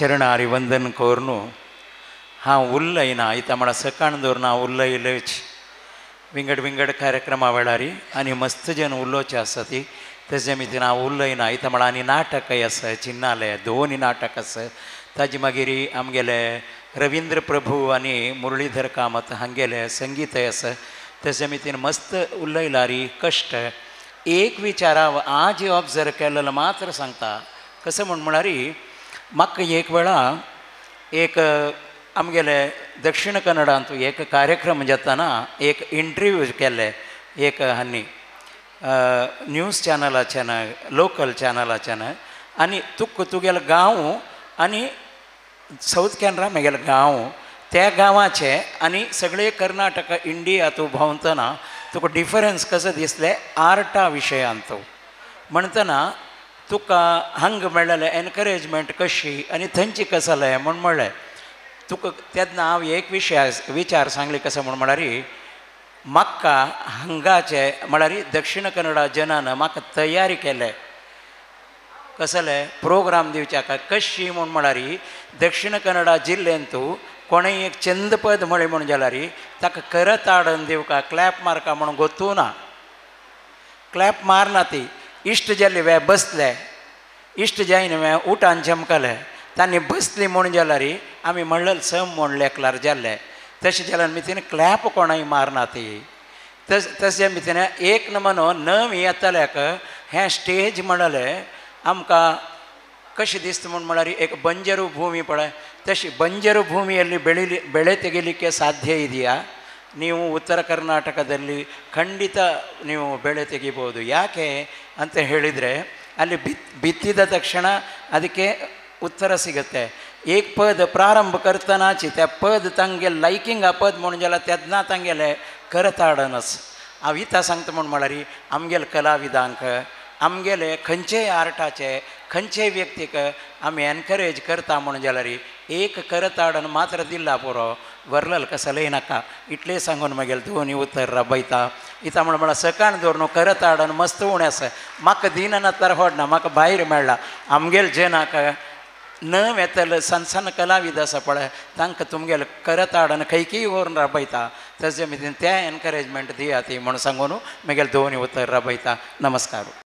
चरणारी वंदन करून हांव उरलयना इता म्हळ्यार सकाळ दवरून हांव उरलयलेच विंगड विंगड कार्यक्रमा वेळारी आनी मस्त जन उलोवचे आसा ती तेजे मितीन हांव उरलयना इता म्हळ्यार आनी नाटकय आसा चिन्नाले दोनी नाटक आसा ताजे मागीर आमगेले रवींद्र प्रभू आनी मुरलीधर कामत हांगेले संगीतय आसा तेजे मितीन मस्त उलयलारी कश्ट एक विचार आज ऑब्जर्व केलेलो मात्र सांगता कसं म्हळ्यार म्हाका एक वेळा एक आमगेले दक्षिण कन्नडांत एक कार्यक्रम जाताना एक इंटरव्यू केले एक हांनी न्यूज चॅनलाच्यान लोकल चॅनलाच्यान आनी तुगेलो गांव आनी साऊथ कॅनरा म्हगेलो गांव त्या गांवाचे आनी सगळे कर्नाटका इंडिया तूं भोंवतना तुका डिफरन्स कसो दिसले आर्टा विशयांत म्हणटना तुका हांगा मेळ्ळेलें एनकरेजमेंट कशी आनी थंयची कसलें म्हूण म्हणलें तुका तेन्ना हांव एक विचार सांगले कसो म्हळ्यार म्हाका हांगाचे म्हळ्यार दक्षिण कन्नडा जनान म्हाका तयारी केले कसले प्रोग्राम दिवच्या कशी म्हळ्यार दक्षिण कन्नडा जिल्ल्यांत कोणेंय एक चंदपद म्हळें म्हूण जाल्यार ताका करत हाडून दिवका क्लॅप मारका म्हणून गोतू ना क्लॅप मारना ती इश्ट जाल्ले वे बसले इश्ट जायन वे उठान चमकले तांणी बसली म्हूण जाल्यार आमी म्हणलें सम म्हूण लेखल्यार जाल्ले तशें जाल्यार मितीन क्लॅप कोणाय मारना ती तशें मितीन एक नमनो नव येतल्याक हें स्टेज म्हणलें आमकां कशें दिसता म्हूण म्हळ्यार एक बंजरू भूमी पळय तशी बंजरू ಭೂಮಿಯಲ್ಲಿ ಬೆಳೆ ತೆಗಿಲಿಕ್ಕೆ ಸಾಧ್ಯ ಇದೆಯಾ ನೀವು ಉತ್ತರ ಕರ್ನಾಟಕದಲ್ಲಿ ಖಂಡಿತ ನೀವು ಬೆಳೆ ತೆಗಿಬಹುದು ಯಾಕೆ ಅಂತ ಹೇಳಿದರೆ ಅಲ್ಲಿ ಬಿತ್ತಿದ ತಕ್ಷಣ ಅದಕ್ಕೆ ಉತ್ತರ ಸಿಗುತ್ತೆ एक पद प्रारंभ करतनाची त्या पद तांगे लायकिंग आ पद म्हणून जाल्यार तेन्ना तांगेले करत हाडनस हांव इता सांगता म्हूण म्हळ्यार आमगेले कलाविदांक आमगेले खंयचेय आर्टाचे खंयचेय व्यक्तीक आमी एनकरेज करता म्हणून जाल्यार एक करत हाडून मात्र दिला पुरो वर्लल कसलय नाका इतलें सांगून मागीर दोनी उतर राबयता इता म्हळ्यार सकाळ दवरून करत हाडून मस्त उणें आसा म्हाका दिना तर होडना म्हाका भायर मेळ्ळा आमगेले जनाक नव येतले सन कलाविद आसा पळय तांकां तुमगेले करत हाडून खंयकीय व्हरून राबयता तशें मितीन तें एनकरेजमेंट दियात म्हणून सांगून मागीर दोनी उतर राबयता नमस्कार.